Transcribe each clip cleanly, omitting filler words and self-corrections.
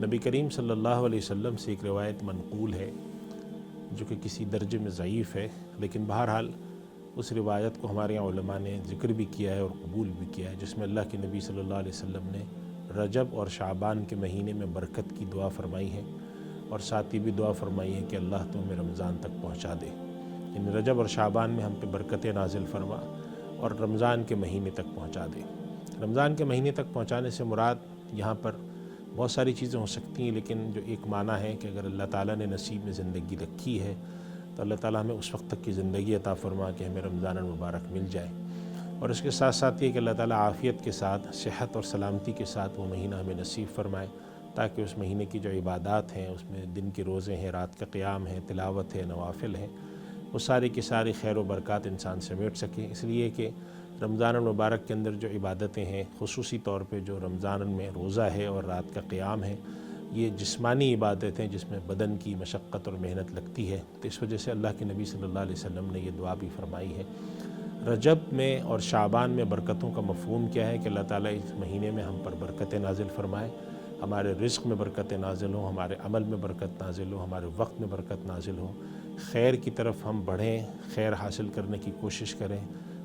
نبی کریم صلی اللہ علیہ وسلم سے ایک روایت منقول ہے جو کہ کسی درجے میں ضعیف ہے، لیکن بہرحال اس روایت کو ہمارے یہاں علماء نے ذکر بھی کیا ہے اور قبول بھی کیا ہے، جس میں اللہ کے نبی صلی اللہ علیہ وسلم نے رجب اور شعبان کے مہینے میں برکت کی دعا فرمائی ہے، اور ساتھ ہی بھی دعا فرمائی ہے کہ اللہ تو ہمیں رمضان تک پہنچا دے، ان رجب اور شعبان میں ہم پہ برکتیں نازل فرما اور رمضان کے مہینے تک پہنچا دے۔ رمضان کے مہینے تک پہنچانے سے مراد یہاں پر بہت ساری چیزیں ہو سکتی ہیں، لیکن جو ایک معنی ہے کہ اگر اللہ تعالیٰ نے نصیب میں زندگی رکھی ہے تو اللہ تعالیٰ ہمیں اس وقت تک کی زندگی عطا فرما کہ ہمیں رمضان المبارک مل جائے، اور اس کے ساتھ ساتھ یہ کہ اللہ تعالیٰ عافیت کے ساتھ، صحت اور سلامتی کے ساتھ وہ مہینہ ہمیں نصیب فرمائے، تاکہ اس مہینے کی جو عبادات ہیں، اس میں دن کے روزے ہیں، رات کا قیام ہے، تلاوت ہے، نوافل ہیں، وہ ساری کی ساری خیر و برکات انسان سمیٹ سکے۔ اس لیے کہ رمضان المبارک کے اندر جو عبادتیں ہیں، خصوصی طور پہ جو رمضان میں روزہ ہے اور رات کا قیام ہے، یہ جسمانی عبادت ہیں جس میں بدن کی مشقت اور محنت لگتی ہے، تو اس وجہ سے اللہ کے نبی صلی اللہ علیہ وسلم نے یہ دعا بھی فرمائی ہے۔ رجب میں اور شعبان میں برکتوں کا مفہوم کیا ہے کہ اللہ تعالیٰ اس مہینے میں ہم پر برکتیں نازل فرمائے، ہمارے رزق میں برکتیں نازل ہوں، ہمارے عمل میں برکت نازل ہو، ہمارے وقت میں برکت نازل ہو، خیر کی طرف ہم بڑھیں، خیر حاصل کرنے کی کوشش کریں،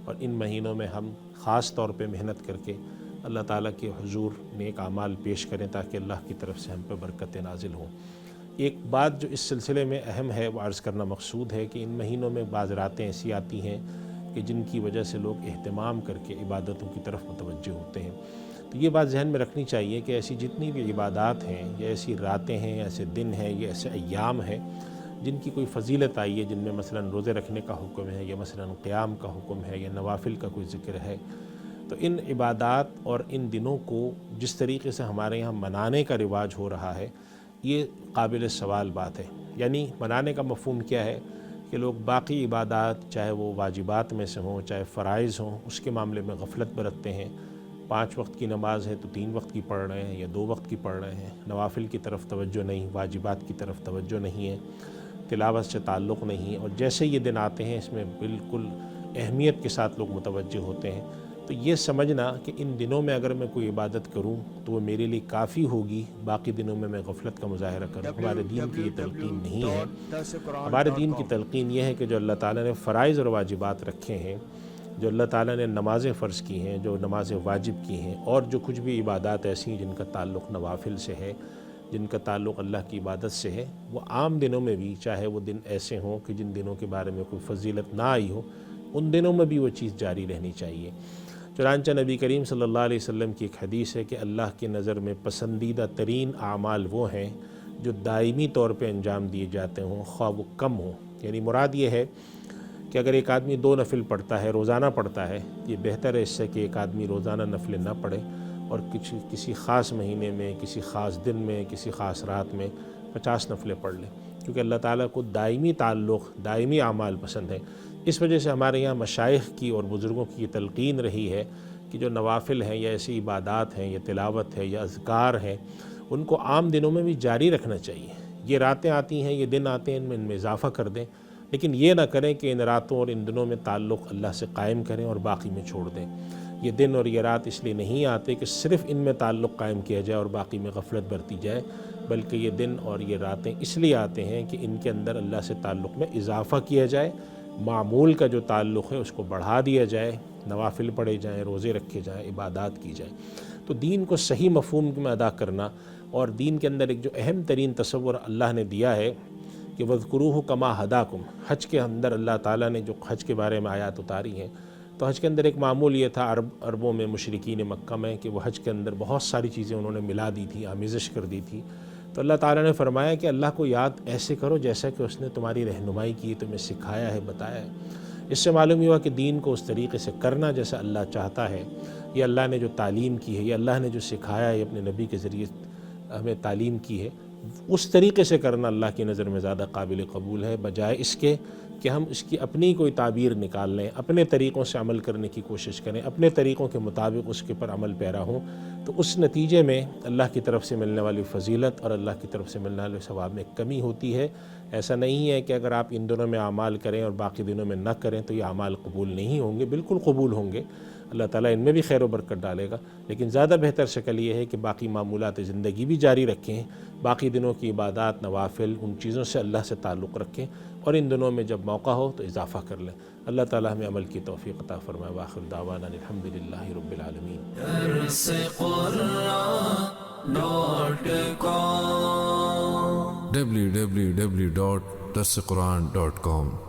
اور ان مہینوں میں ہم خاص طور پہ محنت کر کے اللہ تعالیٰ کے حضور نیک اعمال پیش کریں تاکہ اللہ کی طرف سے ہم پہ برکتیں نازل ہوں۔ ایک بات جو اس سلسلے میں اہم ہے وہ عرض کرنا مقصود ہے کہ ان مہینوں میں بعض راتیں ایسی آتی ہیں کہ جن کی وجہ سے لوگ اہتمام کر کے عبادتوں کی طرف متوجہ ہوتے ہیں، تو یہ بات ذہن میں رکھنی چاہیے کہ ایسی جتنی بھی عبادات ہیں یا ایسی راتیں ہیں، ایسے دن ہیں، یا ایسے ایام ہیں جن کی کوئی فضیلت آئی ہے، جن میں مثلا روزے رکھنے کا حکم ہے، یا مثلا قیام کا حکم ہے، یا نوافل کا کوئی ذکر ہے، تو ان عبادات اور ان دنوں کو جس طریقے سے ہمارے یہاں منانے کا رواج ہو رہا ہے، یہ قابل سوال بات ہے۔ یعنی منانے کا مفہوم کیا ہے کہ لوگ باقی عبادات، چاہے وہ واجبات میں سے ہوں، چاہے فرائض ہوں، اس کے معاملے میں غفلت برتتے ہیں۔ 5 وقت کی نماز ہے تو 3 وقت کی پڑھ رہے ہیں یا 2 وقت کی پڑھ رہے ہیں، نوافل کی طرف توجہ نہیں، واجبات کی طرف توجہ نہیں ہے، تلاوت سے تعلق نہیں ہے، اور جیسے یہ دن آتے ہیں اس میں بالکل اہمیت کے ساتھ لوگ متوجہ ہوتے ہیں۔ تو یہ سمجھنا کہ ان دنوں میں اگر میں کوئی عبادت کروں تو وہ میرے لیے کافی ہوگی، باقی دنوں میں میں غفلت کا مظاہرہ کروں، ہمارے دین کی یہ تلقین نہیں ہے۔ ہمارے دین کی تلقین یہ ہے کہ جو اللہ تعالیٰ نے فرائض اور واجبات رکھے ہیں، جو اللہ تعالیٰ نے نمازیں فرض کی ہیں، جو نمازیں واجب کی ہیں، اور جو کچھ بھی عبادات ایسی ہیں جن کا تعلق نوافل سے ہے، جن کا تعلق اللہ کی عبادت سے ہے، وہ عام دنوں میں بھی، چاہے وہ دن ایسے ہوں کہ جن دنوں کے بارے میں کوئی فضیلت نہ آئی ہو، ان دنوں میں بھی وہ چیز جاری رہنی چاہیے۔ چنانچہ نبی کریم صلی اللہ علیہ وسلم کی ایک حدیث ہے کہ اللہ کی نظر میں پسندیدہ ترین اعمال وہ ہیں جو دائمی طور پہ انجام دیے جاتے ہوں، خواہ وہ کم ہوں۔ یعنی مراد یہ ہے کہ اگر ایک آدمی 2 نفل پڑھتا ہے، روزانہ پڑھتا ہے، یہ بہتر ہے اس سے کہ ایک آدمی روزانہ نفل نہ پڑھے اور کسی خاص مہینے میں، کسی خاص دن میں، کسی خاص رات میں 50 نفلیں پڑھ لے، کیونکہ اللہ تعالیٰ کو دائمی تعلق، دائمی اعمال پسند ہیں۔ اس وجہ سے ہمارے یہاں مشائخ کی اور بزرگوں کی یہ تلقین رہی ہے کہ جو نوافل ہیں یا ایسی عبادات ہیں یا تلاوت ہے یا اذکار ہیں، ان کو عام دنوں میں بھی جاری رکھنا چاہیے۔ یہ راتیں آتی ہیں، یہ دن آتے ہیں، ان میں اضافہ کر دیں، لیکن یہ نہ کریں کہ ان راتوں اور ان دنوں میں تعلق اللہ سے قائم کریں اور باقی میں چھوڑ دیں۔ یہ دن اور یہ رات اس لیے نہیں آتے کہ صرف ان میں تعلق قائم کیا جائے اور باقی میں غفلت برتی جائے، بلکہ یہ دن اور یہ راتیں اس لیے آتے ہیں کہ ان کے اندر اللہ سے تعلق میں اضافہ کیا جائے، معمول کا جو تعلق ہے اس کو بڑھا دیا جائے، نوافل پڑھے جائیں، روزے رکھے جائیں، عبادات کی جائیں۔ تو دین کو صحیح مفہوم میں ادا کرنا، اور دین کے اندر ایک جو اہم ترین تصور اللہ نے دیا ہے کہ وَاذْكُرُوهُ كَمَا هَدَاكُمْ، حج کے اندر اللہ تعالیٰ نے جو حج کے بارے میں آیات اتاری ہیں، تو حج کے اندر ایک معمول یہ تھا عربوں میں، مشرکین مکہ میں، کہ وہ حج کے اندر بہت ساری چیزیں انہوں نے ملا دی تھی، آمیزش کر دی تھی۔ تو اللہ تعالیٰ نے فرمایا کہ اللہ کو یاد ایسے کرو جیسا کہ اس نے تمہاری رہنمائی کی، تمہیں سکھایا ہے، بتایا ہے۔ اس سے معلوم ہوا کہ دین کو اس طریقے سے کرنا جیسا اللہ چاہتا ہے، یہ اللہ نے جو تعلیم کی ہے، یہ اللہ نے جو سکھایا ہے، اپنے نبی کے ذریعے ہمیں تعلیم کی ہے، اس طریقے سے کرنا اللہ کی نظر میں زیادہ قابل قبول ہے، بجائے اس کے کہ ہم اس کی اپنی کوئی تعبیر نکال لیں، اپنے طریقوں سے عمل کرنے کی کوشش کریں، اپنے طریقوں کے مطابق اس کے پر عمل پیرا ہوں، تو اس نتیجے میں اللہ کی طرف سے ملنے والی فضیلت اور اللہ کی طرف سے ملنے والے ثواب میں کمی ہوتی ہے۔ ایسا نہیں ہے کہ اگر آپ ان دنوں میں اعمال کریں اور باقی دنوں میں نہ کریں تو یہ اعمال قبول نہیں ہوں گے، بالکل قبول ہوں گے۔ اللہ تعالیٰ ان میں بھی خیر و برکت ڈالے گا، لیکن زیادہ بہتر شکل یہ ہے کہ باقی معمولات زندگی بھی جاری رکھیں، باقی دنوں کی عبادات، نوافل، ان چیزوں سے اللہ سے تعلق رکھیں، اور ان دنوں میں جب موقع ہو تو اضافہ کر لیں۔ اللہ تعالیٰ ہمیں عمل کی توفیق عطا فرمائے۔ وآخر دعوانا الحمدللہ رب العالمین۔ www.darsequran.com